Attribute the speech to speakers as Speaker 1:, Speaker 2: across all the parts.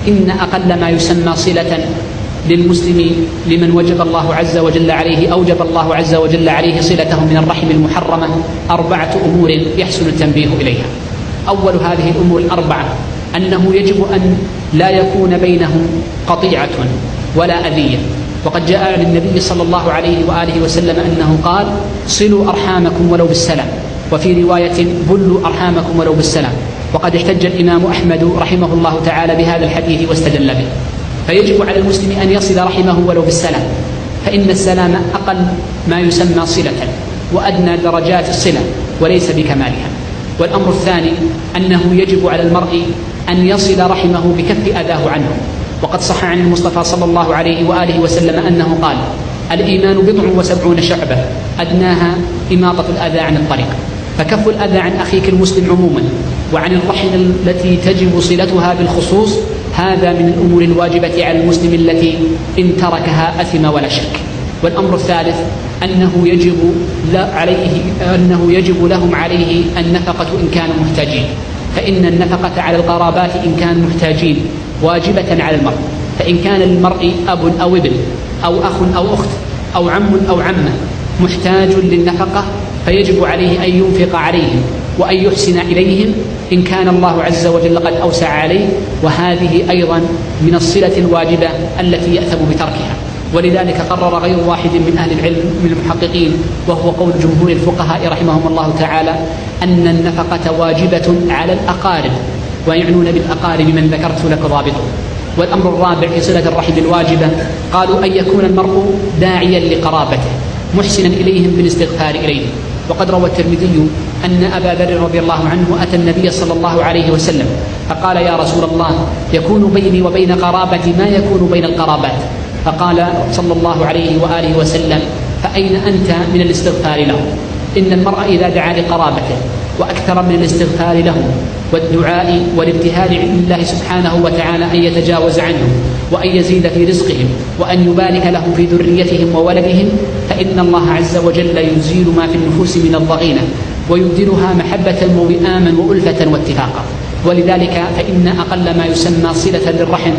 Speaker 1: إن أقل ما يسمى صلة للمسلم لمن وجب الله عز وجل عليه أوجب الله عز وجل عليه صلته من الرحم المحرمة 4 أمور يحسن التنبيه إليها. أول هذه الأمور الأربعة أنه يجب أن لا يكون بينهم قطيعة ولا أذية، وقد جاء عن النبي صلى الله عليه وآله وسلم أنه قال: صلوا أرحامكم ولو بالسلام، وفي رواية: بلوا أرحامكم ولو بالسلام. وقد احتج الإمام أحمد رحمه الله تعالى بهذا الحديث واستدل به. فيجب على المسلم أن يصل رحمه ولو بالسلام، فإن السلام أقل ما يسمى صلة وأدنى درجات الصلة وليس بكمالها. والأمر الثاني أنه يجب على المرء أن يصل رحمه بكف أذاه عنه، وقد صح عن المصطفى صلى الله عليه وآله وسلم أنه قال: الإيمان 70 شعبة أدناها إماطة الأذى عن الطريق. فكف الأذى عن أخيك المسلم عموما وعن الرحم التي تجب صلتها بالخصوص هذا من الأمور الواجبة على المسلم التي إن تركها أثم ولا شك. والأمر الثالث أنه يجب لهم عليه النفقة إن كانوا محتاجين، فإن النفقة على القرابات إن كانوا محتاجين واجبة على المرء. فإن كان للمرء أب أو ابن أو أخ أو أخت أو عم أو عمة محتاج للنفقة فيجب عليه أن ينفق عليهم وأن يحسن إليهم إن كان الله عز وجل قد أوسع عليه، وهذه أيضا من الصلة الواجبة التي يأثم بتركها. ولذلك قرر غير واحد من أهل العلم من المحققين، وهو قول جمهور الفقهاء رحمهم الله تعالى، أن النفقة واجبة على الأقارب، ويعنون بالأقارب من ذكرت لك ضابطه. والأمر الرابع في صلة الرحم الواجبة قالوا: أن يكون المرء داعيا لقرابته محسنا إليهم بالاستغفار إليهم. وقد روى الترمذي أن أبا ذر رضي الله عنه أتى النبي صلى الله عليه وسلم فقال: يا رسول الله، يكون بيني وبين قرابتي ما يكون بين القرابات. فقال صلى الله عليه وآله وسلم: فأين أنت من الاستغفار لهم؟ إن المرء إذا دعا لقرابته وأكثر من الاستغفار لهم والدعاء والابتهال لله سبحانه وتعالى أن يتجاوز عنهم وأن يزيد في رزقهم وأن يبارك لهم في ذريتهم وولدهم، فإن الله عز وجل يزيل ما في النفوس من الضغينة ويبدلها محبة ووئاما وألفة واتفاقا. ولذلك فإن أقل ما يسمى صلة للرحم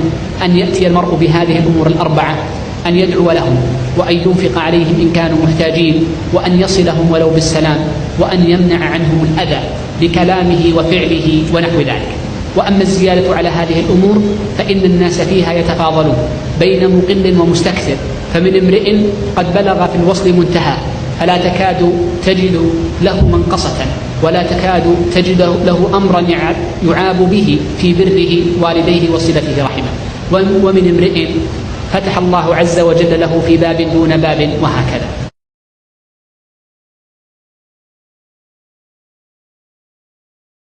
Speaker 1: أن يأتي المرء بهذه الأمور الأربعة: أن يدعو لهم، وأن ينفق عليهم إن كانوا محتاجين، وأن يصلهم ولو بالسلام، وأن يمنع عنهم الأذى بكلامه وفعله ونحو ذلك. وأما الزيادة على هذه الأمور فإن الناس فيها يتفاضلون بين مقل ومستكثر، فمن امرئ قد بلغ في الوصل منتهى فلا تكاد تجد له منقصة ولا تكاد تجد له أمرا يعاب به في بره والديه وصلته رحمه، ومن امرئ فتح الله عز وجل له في باب دون باب، وهكذا.